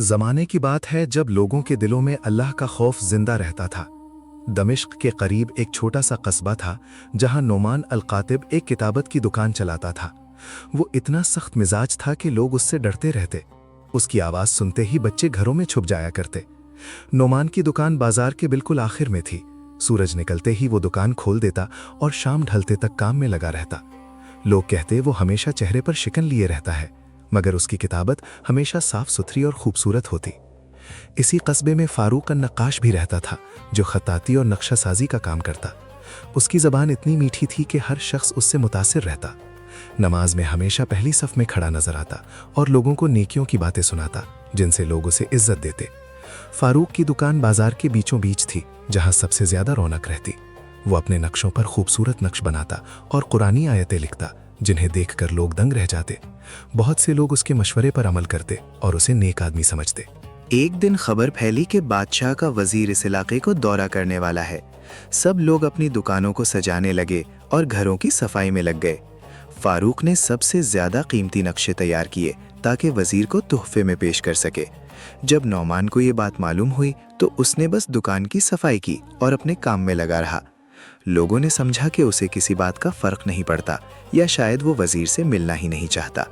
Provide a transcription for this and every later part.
ज़माने की बात है जब लोगों के दिलों में अल्लाह का खौफ जिंदा रहता था। दमिश्क के करीब एक छोटा सा कस्बा था जहां नोमान अल-कातिब एक किताबत की दुकान चलाता था। वो इतना सख्त मिजाज था कि लोग उससे डरते रहते। उसकी आवाज़ सुनते ही बच्चे घरों में छुप जाया करते। नोमान की दुकान बाजार के बिल्कुल आखिर में थी। सूरज निकलते ही वो दुकान खोल देता और शाम ढलते तक काम में लगा रहता। लोग कहते वो हमेशा चेहरे पर शिकन लिए रहता है, मगर उसकी किताबत हमेशा साफ सुथरी और खूबसूरत होती। इसी कस्बे में फारूक का नक्काश भी रहता था, जो खत्ताती और नक्शा साजी का काम करता। उसकी ज़बान इतनी मीठी थी कि हर शख्स उससे मुतासिर रहता। नमाज में हमेशा पहली सफ में खड़ा नजर आता और लोगों को नेकियों की बातें सुनाता, जिनसे लोग उसे इज्जत देते। फारूक की दुकान बाजार के बीचों बीच थी, जहां सबसे ज्यादा रौनक रहती। वो अपने नक्शों पर खूबसूरत नक्श बनाता और कुरानी आयतें लिखता, जिन्हें देखकर लोग दंग रह जाते। बहुत से लोग उसके मशवरे पर अमल करते और उसे नेक आदमी समझते। एक दिन खबर फैली कि बादशाह का वजीर इस इलाके को दौरा करने वाला है। सब लोग अपनी दुकानों को सजाने लगे और घरों की सफाई में लग गए। फारूक ने सबसे ज्यादा कीमती नक्शे तैयार किए ताकि वजीर को तोहफे में पेश कर सके। जब नौमान को ये बात मालूम हुई तो उसने बस दुकान की सफाई की और अपने काम में लगा रहा। लोगों ने समझा कि उसे किसी बात का फर्क नहीं पड़ता, या शायद वो वजीर से मिलना ही नहीं चाहता।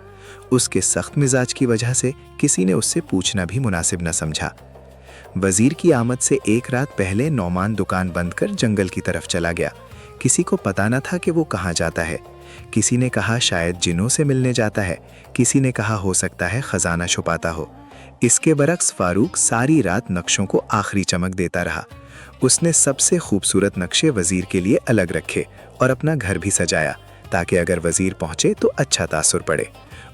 उसके सख्त मिजाज की वजह से किसी ने उससे पूछना भी मुनासिब न समझा। वजीर की आमद से एक रात पहले नौमान दुकान बंद कर जंगल की तरफ चला गया। किसी को पता न था कि वो कहाँ जाता है। किसी ने कहा शायद जिन्नों से मिलने जाता है, किसी ने कहा हो सकता है खजाना छुपाता हो। इसके बरक्स फारूक सारी रात नक्शों को आखिरी चमक देता रहा। उसने सबसे खूबसूरत नक्शे वजीर के लिए अलग रखे और अपना घर भी सजाया, ताकि अगर वजीर पहुंचे तो अच्छा तासुर पड़े।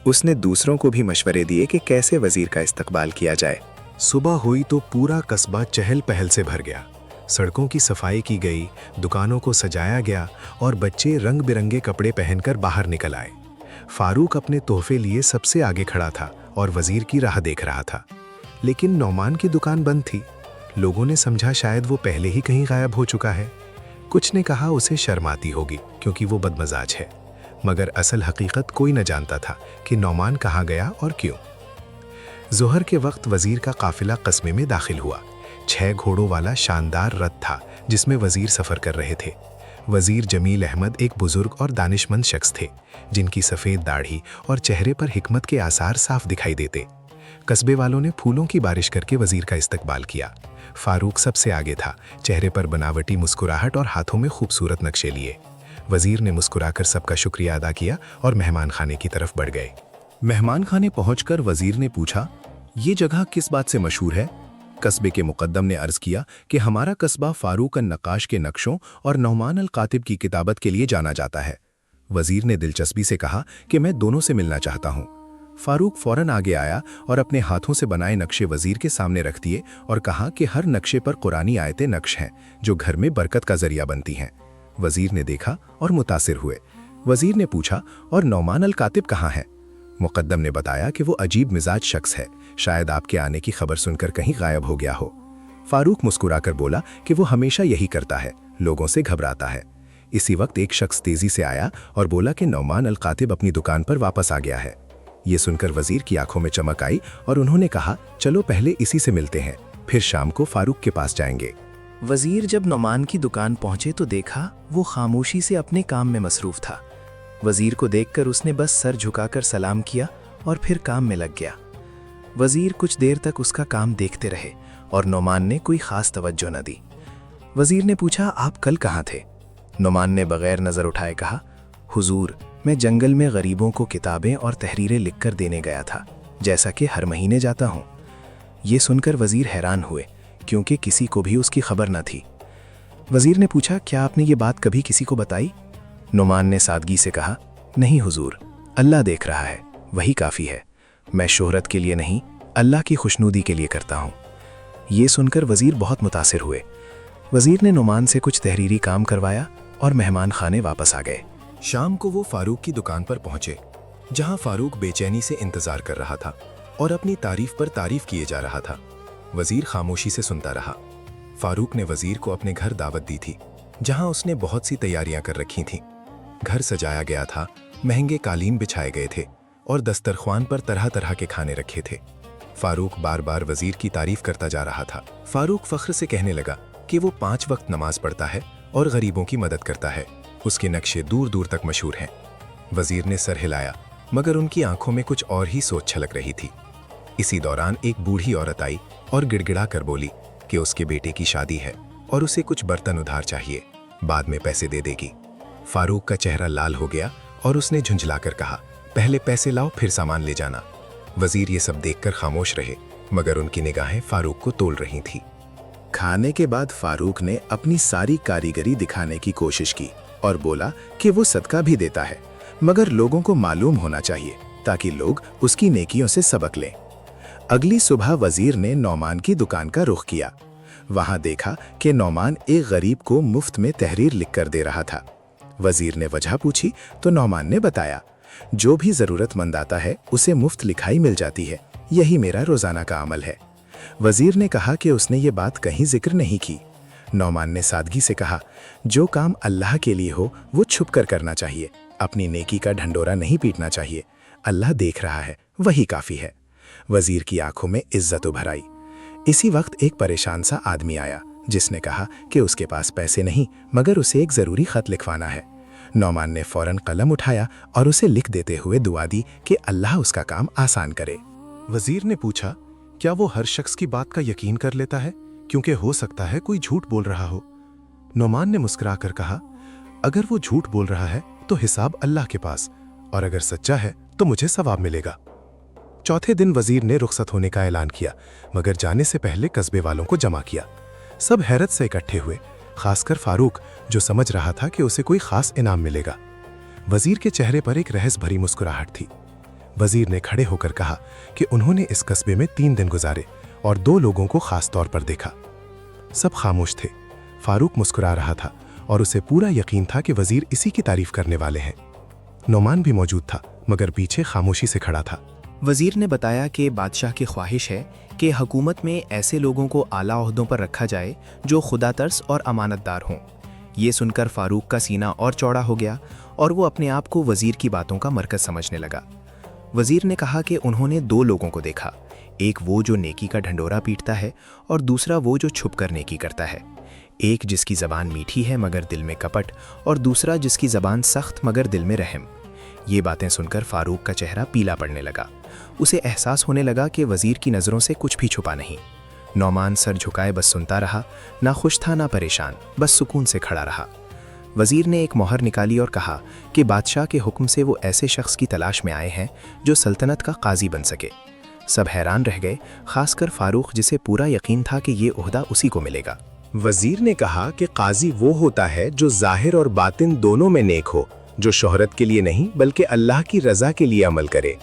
उसने दूसरों को भी मशवरे दिए कि कैसे वजीर का इस्तकबाल किया जाए। सुबह हुई तो पूरा कस्बा चहल पहल से भर गया। सड़कों की सफाई की गई, दुकानों को सजाया गया और बच्चे रंग बिरंगे कपड़े पहनकर बाहर निकल आए। फारूक अपने तोहफे लिए सबसे आगे खड़ा था और वजीर की राह देख रहा था। लेकिन नौमान की दुकान बंद थी। लोगों ने समझा शायद वो पहले ही कहीं गायब हो चुका है। कुछ ने कहा उसे शर्म आती होगी क्योंकि वो बदमजाज है, मगर असल हकीकत कोई न जानता था कि नौमान कहाँ गया और क्यों। ज़ोहर के वक्त वजीर का काफिला कस्बे में दाखिल हुआ। 6 घोड़ों वाला शानदार रथ था जिसमें वजीर सफ़र कर रहे थे। वजीर जमील अहमद एक बुजुर्ग और दानिशमंद शख्स थे, जिनकी सफ़ेद दाढ़ी और चेहरे पर हिकमत के आसार साफ दिखाई देते। कस्बे वालों ने फूलों की बारिश करके वजीर का इस्तकबाल किया। फारूक सबसे आगे था, चेहरे पर बनावटी मुस्कुराहट और हाथों में खूबसूरत नक्शे लिए। वजीर ने मुस्कुराकर सबका शुक्रिया अदा किया और मेहमान खाने की तरफ बढ़ गए। मेहमान खाने पहुंचकर वजीर ने पूछा, ये जगह किस बात से मशहूर है? कस्बे के मुकद्दम ने अर्ज किया कि हमारा कस्बा फारूक नक्काश के नक्शों और नौमान अल-कातिब की किताबत के लिए जाना जाता है। वजीर ने दिलचस्पी से कहा कि मैं दोनों से मिलना चाहता हूँ। फारूक फौरन आगे आया और अपने हाथों से बनाए नक्शे वजीर के सामने रख दिए और कहा कि हर नक्शे पर कुरानी आयतें नक्श हैं जो घर में बरकत का जरिया बनती हैं। वजीर ने देखा और मुतासिर हुए। वजीर ने पूछा, और नौमान अल-कातिब कहाँ है? मुकद्दम ने बताया कि वो अजीब मिजाज शख्स है, शायद आपके आने की खबर सुनकर कहीं गायब हो गया हो। फारूक मुस्कुराकर बोला कि वो हमेशा यही करता है, लोगों से घबराता है। इसी वक्त एक शख्स तेजी से आया और बोला कि नौमान अल-कातिब अपनी दुकान पर वापस आ गया है। ये सुनकर वजीर की आंखों में चमक आई और उन्होंने कहा, चलो पहले इसी से मिलते हैं, फिर शाम को फारूक के पास जाएंगे। वजीर जब नौमान की दुकान पहुंचे तो देखा वो खामोशी से अपने काम में मसरूफ था। वजीर को देखकर उसने बस सर झुकाकर सलाम किया और फिर काम में लग गया। वजीर कुछ देर तक उसका काम देखते रहे और नौमान ने कोई खास तवज्जो न दी। वजीर ने पूछा, आप कल कहाँ थे? नौमान ने बगैर नज़र उठाए कहा, हुजूर, मैं जंगल में गरीबों को किताबें और तहरीरें लिखकर देने गया था, जैसा कि हर महीने जाता हूँ। ये सुनकर वजीर हैरान हुए, क्योंकि किसी को भी उसकी खबर न थी। वजीर ने पूछा, क्या आपने ये बात कभी किसी को बताई? नौमान ने सादगी से कहा, नहीं हुजूर, अल्लाह देख रहा है, वही काफ़ी है। मैं शोहरत के लिए नहीं, अल्लाह की खुशनुदी के लिए करता हूँ। ये सुनकर वजीर बहुत मुतासिर हुए। वजीर ने नौमान से कुछ तहरीरी काम करवाया और मेहमान खाने वापस आ गए। शाम को वो फारूक की दुकान पर पहुंचे, जहां फारूक बेचैनी से इंतजार कर रहा था और अपनी तारीफ पर तारीफ किए जा रहा था। वजीर खामोशी से सुनता रहा। फारूक ने वजीर को अपने घर दावत दी थी, जहां उसने बहुत सी तैयारियां कर रखी थीं। घर सजाया गया था, महंगे कालीन बिछाए गए थे और दस्तरख्वान पर तरह तरह के खाने रखे थे। फारूक बार बार वजीर की तारीफ करता जा रहा था। फारूक फख्र से कहने लगा कि वो 5 वक्त नमाज पढ़ता है और गरीबों की मदद करता है। उसके नक्शे दूर दूर तक मशहूर हैं। वजीर ने सर हिलाया, मगर उनकी आंखों में कुछ और ही सोच छलक रही थी। इसी दौरान एक बूढ़ी औरत आई और गिड़गिड़ा कर बोली कि उसके बेटे की शादी है और उसे कुछ बर्तन उधार चाहिए, बाद में पैसे दे देगी। फारूक का चेहरा लाल हो गया और उसने झुंझलाकर कहा, पहले पैसे लाओ फिर सामान ले जाना। वजीर ये सब देखकर खामोश रहे, मगर उनकी निगाहें फारूक को तोल रही थी। खाने के बाद फारूक ने अपनी सारी कारीगरी दिखाने की कोशिश की और बोला कि वो सदका भी देता है, मगर लोगों को मालूम होना चाहिए ताकि लोग उसकी नेकियों से सबक लें। अगली सुबह वजीर ने नौमान की दुकान का रुख किया। वहां देखा कि नौमान एक गरीब को मुफ्त में तहरीर लिखकर दे रहा था। वजीर ने वजह पूछी तो नौमान ने बताया, जो भी जरूरतमंद आता है उसे मुफ्त लिखाई मिल जाती है, यही मेरा रोजाना का अमल है। वजीर ने कहा कि उसने ये बात कहीं जिक्र नहीं की। नौमान ने सादगी से कहा, जो काम अल्लाह के लिए हो वो छुप कर करना चाहिए, अपनी नेकी का ढंडोरा नहीं पीटना चाहिए। अल्लाह देख रहा है, वही काफी है। वजीर की आंखों में इज्जत उभर आई। इसी वक्त एक परेशान सा आदमी आया जिसने कहा कि उसके पास पैसे नहीं, मगर उसे एक जरूरी खत लिखवाना है। नौमान ने फौरन कलम उठाया और उसे लिख देते हुए दुआ दी कि अल्लाह उसका काम आसान करे। वजीर ने पूछा, क्या वो हर शख्स की बात का यकीन कर लेता है, क्योंकि हो सकता है कोई झूठ बोल रहा हो। नौमान ने मुस्कुराकर कहा, अगर वो झूठ बोल रहा है तो हिसाब अल्लाह के पास, और अगर सच्चा है तो मुझे सवाब मिलेगा। चौथे दिन वजीर ने रुखसत होने का ऐलान किया, मगर जाने से पहले कस्बे वालों को जमा किया। सब हैरत से इकट्ठे हुए, खासकर फारूक, जो समझ रहा था कि उसे कोई खास इनाम मिलेगा। वजीर के चेहरे पर एक रहस भरी मुस्कुराहट थी। वजीर ने खड़े होकर कहा कि उन्होंने इस कस्बे में 3 दिन गुजारे और 2 लोगों को खास तौर पर देखा। सब खामोश थे। फारूक मुस्कुरा रहा था और उसे पूरा यकीन था कि वजीर इसी की तारीफ करने वाले हैं। नौमान भी मौजूद था, मगर पीछे खामोशी से खड़ा था। वजीर ने बताया कि बादशाह की ख्वाहिश है कि हुकूमत में ऐसे लोगों को आला ओहदों पर रखा जाए जो खुदा तरस और अमानतदार हों। ये सुनकर फारूक का सीना और चौड़ा हो गया और वो अपने आप को वजीर की बातों का मरकज समझने लगा। वजीर ने कहा कि उन्होंने 2 लोगों को देखा, एक वो जो नेकी का ढंडोरा पीटता है और दूसरा वो जो छुप कर नेकी करता है। एक जिसकी ज़बान मीठी है मगर दिल में कपट, और दूसरा जिसकी ज़बान सख्त मगर दिल में रहम। ये बातें सुनकर फारूक का चेहरा पीला पड़ने लगा। उसे एहसास होने लगा कि वजीर की नज़रों से कुछ भी छुपा नहीं। नौमान सर झुकाए बस सुनता रहा, ना खुश था ना परेशान, बस सुकून से खड़ा रहा। वजीर ने एक मोहर निकाली और कहा कि बादशाह के हुक्म से वो ऐसे शख्स की तलाश में आए हैं जो सल्तनत का काजी बन सके। सब हैरान रह गए, खासकर फारूक, जिसे पूरा यकीन था कि ये ओहदा उसी को मिलेगा। वजीर ने कहा कि काजी वो होता है जो जाहिर और बातिन दोनों में नेक हो, जो शोहरत के लिए नहीं बल्कि अल्लाह की रजा के लिए अमल करे।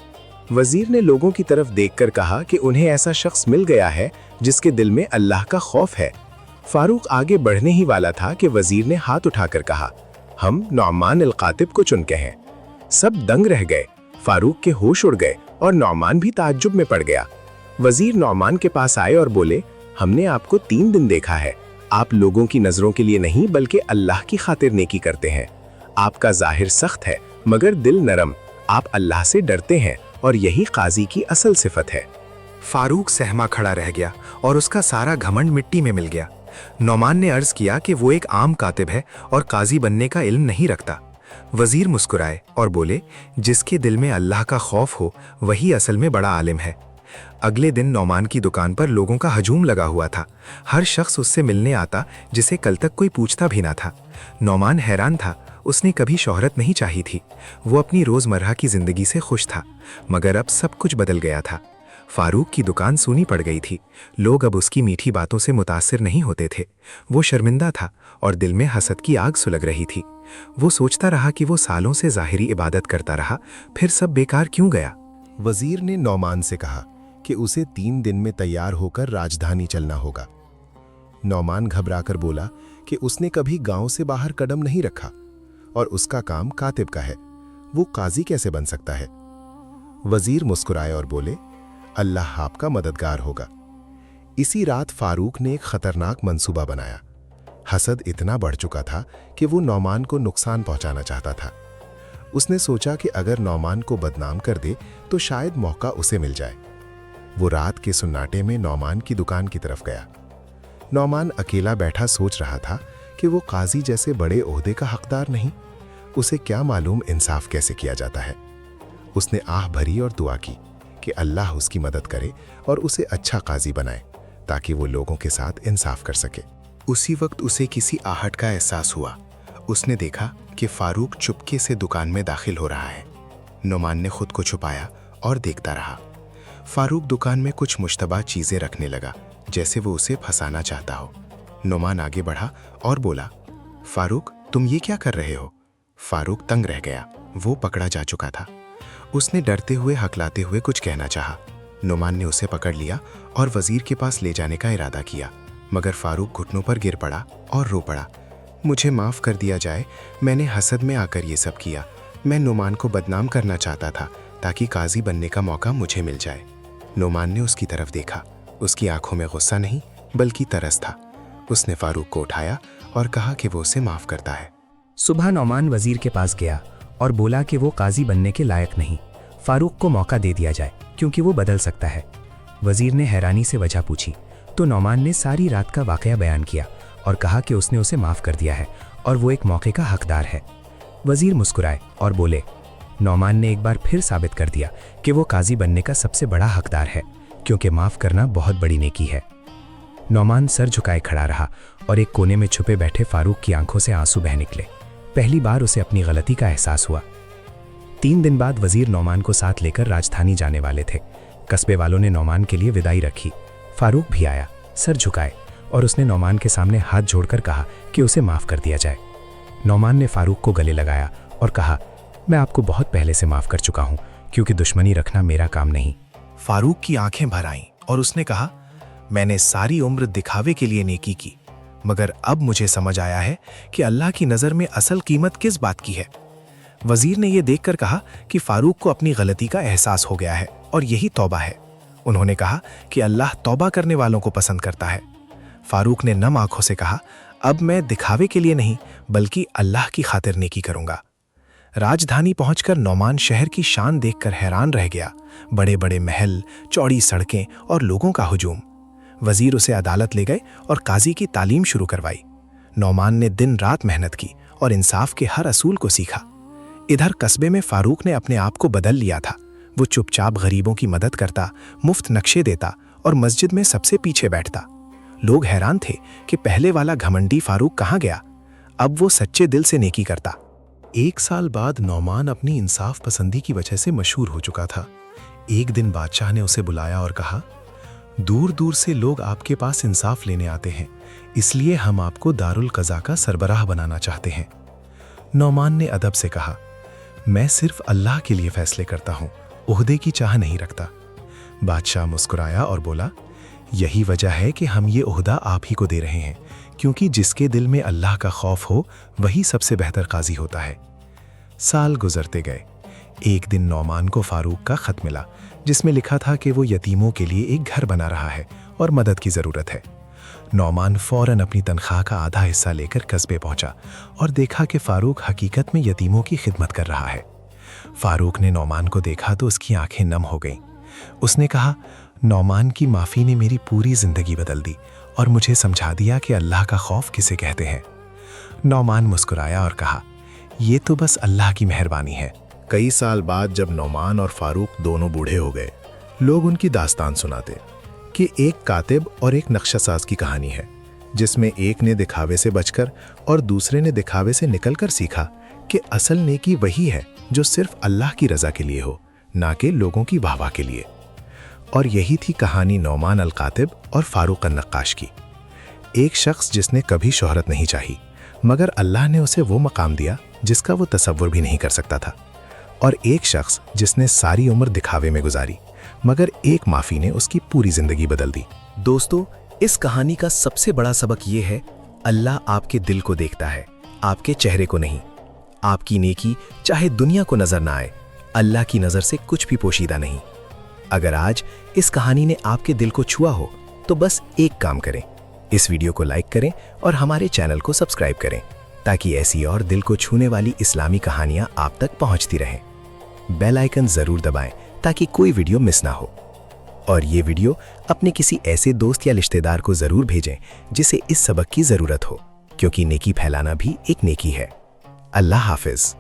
वजीर ने लोगों की तरफ देखकर कहा कि उन्हें ऐसा शख्स मिल गया है जिसके दिल में अल्लाह का खौफ है। फारूक आगे बढ़ने ही वाला था कि वजीर ने हाथ उठाकर कहा, हम नौमान अल-कातिब को चुनके हैं। सब दंग रह गए, फारूक के होश उड़ गए और नौमान भी ताज्जुब में पड़ गया। वजीर नौमान के पास आए और बोले, हमने आपको 3 दिन देखा है, आप लोगों की नजरों के लिए नहीं बल्कि अल्लाह की खातिर नेकी करते हैं। आपका जाहिर सख्त है मगर दिल नरम, आप अल्लाह से डरते हैं और यही काजी की असल सिफत है। फारूक सहमा खड़ा रह गया और उसका सारा घमंड मिट्टी में मिल गया। नौमान ने अर्ज किया कि वो एक आम कातिब है और काजी बनने का इल्म नहीं रखता। वजीर मुस्कुराए और बोले, जिसके दिल में अल्लाह का खौफ हो वही असल में बड़ा आलिम है। अगले दिन नौमान की दुकान पर लोगों का हजूम लगा हुआ था। हर शख्स उससे मिलने आता जिसे कल तक कोई पूछता भी ना था। नौमान हैरान था, उसने कभी शोहरत नहीं चाही थी। वो अपनी रोज़मर्रा की ज़िंदगी से खुश था, मगर अब सब कुछ बदल गया था। फारूक की दुकान सूनी पड़ गई थी। लोग अब उसकी मीठी बातों से मुतासिर नहीं होते थे। वो शर्मिंदा था और दिल में हसद की आग सुलग रही थी। वो सोचता रहा कि वो सालों से ज़ाहिरी इबादत करता रहा, फिर सब बेकार क्यों गया। वजीर ने नौमान से कहा कि उसे 3 दिन में तैयार होकर राजधानी चलना होगा। नौमान घबराकर बोला कि उसने कभी गांव से बाहर कदम नहीं रखा और उसका काम कातिब का है, वो काजी कैसे बन सकता है। वजीर मुस्कुराए और बोले, अल्लाह आपका मददगार होगा। इसी रात फारूक ने एक खतरनाक मंसूबा बनाया। हसद इतना बढ़ चुका था कि वो नौमान को नुकसान पहुंचाना चाहता था। उसने सोचा कि अगर नौमान को बदनाम कर दे तो शायद मौका उसे मिल जाए। वो रात के सन्नाटे में नौमान की दुकान की तरफ गया। नौमान अकेला बैठा सोच रहा था कि वो काजी जैसे बड़े ओहदे का हकदार नहीं। उसे क्या मालूम इंसाफ कैसे किया जाता है। उसने आह भरी और दुआ की कि अल्लाह उसकी मदद करे और उसे अच्छा काजी बनाए ताकि वो लोगों के साथ इंसाफ कर सके। उसी वक्त उसे किसी आहट का एहसास हुआ। उसने देखा कि फारूक चुपके से दुकान में दाखिल हो रहा है। नौमान ने खुद को छुपाया और देखता रहा। फारूक दुकान में कुछ मुश्तबा चीजें रखने लगा, जैसे वो उसे फंसाना चाहता हो। नौमान आगे बढ़ा और बोला, फारूक तुम ये क्या कर रहे हो? फारूक तंग रह गया। वो पकड़ा जा चुका था। उसने डरते हुए हकलाते हुए कुछ कहना चाहा। नौमान ने उसे पकड़ लिया और वजीर के पास ले जाने का इरादा किया, मगर फारूक घुटनों पर गिर पड़ा और रो पड़ा। मुझे माफ़ कर दिया जाए, मैंने हसद में आकर ये सब किया। मैं नौमान को बदनाम करना चाहता था ताकि काजी बनने का मौका मुझे मिल जाए। नौमान ने उसकी तरफ देखा। उसकी आंखों में गुस्सा नहीं बल्कि तरस था। उसने फारूक को उठाया और कहा कि वो उसे माफ़ करता है। सुबह नौमान वजीर के पास गया और बोला कि वो काजी बनने के लायक नहीं, फारूक को मौका दे दिया जाए क्योंकि वो बदल सकता है। वजीर ने हैरानी से वजह पूछी तो नौमान ने सारी रात का वाकया बयान किया और कहा कि उसने उसे माफ़ कर दिया है और वो एक मौके का हकदार है। वजीर मुस्कुराए और बोले, नौमान ने एक बार फिर साबित कर दिया कि वो काजी बनने का सबसे बड़ा हकदार है, क्योंकि माफ़ करना बहुत बड़ी नेकी है। नौमान सर झुकाए खड़ा रहा और एक कोने में छुपे बैठे फारूक की आंखों से आंसू बह निकले। पहली बार उसे अपनी गलती का एहसास हुआ। 3 दिन बाद वजीर नौमान को साथ लेकर राजधानी जाने वाले थे। कस्बे वालों ने नौमान के लिए विदाई रखी। फारूक भी आया, सर झुकाए, और उसने नौमान के सामने हाथ जोड़कर कहा कि उसे माफ़ कर दिया जाए। नौमान ने फारूक को गले लगाया और कहा, मैं आपको बहुत पहले से माफ़ कर चुका हूँ, क्योंकि दुश्मनी रखना मेरा काम नहीं। फारूक की आंखें भर आईं और उसने कहा, मैंने सारी उम्र दिखावे के लिए नेकी की, मगर अब मुझे समझ आया है कि अल्लाह की नज़र में असल कीमत किस बात की है। वजीर ने यह देखकर कहा कि फारूक को अपनी गलती का एहसास हो गया है और यही तौबा है। उन्होंने कहा कि अल्लाह तौबा करने वालों को पसंद करता है। फारूक ने नम आंखों से कहा, अब मैं दिखावे के लिए नहीं बल्कि अल्लाह की खातिर नेकी करूंगा। राजधानी पहुंचकर नौमान शहर की शान देखकर हैरान रह गया। बड़े बड़े महल, चौड़ी सड़कें और लोगों का हुजूम। वजीर उसे अदालत ले गए और काजी की तालीम शुरू करवाई। नौमान ने दिन रात मेहनत की और इंसाफ के हर असूल को सीखा। इधर कस्बे में फारूक ने अपने आप को बदल लिया था। वो चुपचाप गरीबों की मदद करता, मुफ्त नक्शे देता और मस्जिद में सबसे पीछे बैठता। लोग हैरान थे कि पहले वाला घमंडी फारूक कहाँ गया। अब वो सच्चे दिल से नेकी करता। 1 साल बाद नौमान अपनी इंसाफ पसंदी की वजह से मशहूर हो चुका था। एक दिन बादशाह ने उसे बुलाया और कहा, दूर दूर से लोग आपके पास इंसाफ लेने आते हैं, इसलिए हम आपको दारुल कज़ा का सरबराह बनाना चाहते हैं। नौमान ने अदब से कहा, मैं सिर्फ अल्लाह के लिए फैसले करता हूँ, ओहदे की चाह नहीं रखता। बादशाह मुस्कुराया और बोला, यही वजह है कि हम ये ओहदा आप ही को दे रहे हैं, क्योंकि जिसके दिल में अल्लाह का खौफ हो वही सबसे बेहतर काजी होता है। साल गुजरते गए। एक दिन नौमान को फारूक का खत मिला, जिसमें लिखा था कि वो यतीमों के लिए एक घर बना रहा है और मदद की ज़रूरत है। नौमान फौरन अपनी तनख्वाह का आधा हिस्सा लेकर कस्बे पहुंचा और देखा कि फारूक हकीकत में यतीमों की खिदमत कर रहा है। फारूक ने नौमान को देखा तो उसकी आंखें नम हो गईं। उसने कहा, नौमान की माफ़ी ने मेरी पूरी ज़िंदगी बदल दी और मुझे समझा दिया कि अल्लाह का खौफ किसे कहते हैं। नौमान मुस्कुराया और कहा, ये तो बस अल्लाह की मेहरबानी है। कई साल बाद जब नौमान और फारूक दोनों बूढ़े हो गए, लोग उनकी दास्तान सुनाते कि एक कातिब और एक नक्शासाज की कहानी है, जिसमें एक ने दिखावे से बचकर और दूसरे ने दिखावे से निकलकर सीखा कि असल नेकी वही है जो सिर्फ अल्लाह की रज़ा के लिए हो, ना कि लोगों की वाहवाह के लिए। और यही थी कहानी नौमान अल कातिब और फारूक अल नक्काश की। एक शख्स जिसने कभी शोहरत नहीं चाही, मगर अल्लाह ने उसे वो मकाम दिया जिसका वो तसव्वुर भी नहीं कर सकता था। और एक शख्स जिसने सारी उम्र दिखावे में गुजारी, मगर एक माफ़ी ने उसकी पूरी ज़िंदगी बदल दी। दोस्तों, इस कहानी का सबसे बड़ा सबक ये है, अल्लाह आपके दिल को देखता है, आपके चेहरे को नहीं। आपकी नेकी चाहे दुनिया को नज़र ना आए, अल्लाह की नज़र से कुछ भी पोशीदा नहीं। अगर आज इस कहानी ने आपके दिल को छुआ हो तो बस एक काम करें, इस वीडियो को लाइक करें और हमारे चैनल को सब्सक्राइब करें, ताकि ऐसी और दिल को छूने वाली इस्लामी कहानियां आप तक पहुंचती रहें। बेल आइकन ज़रूर दबाएं ताकि कोई वीडियो मिस ना हो। और ये वीडियो अपने किसी ऐसे दोस्त या रिश्तेदार को ज़रूर भेजें जिसे इस सबक की ज़रूरत हो, क्योंकि नेकी फैलाना भी एक नेकी है। अल्लाह हाफिज़।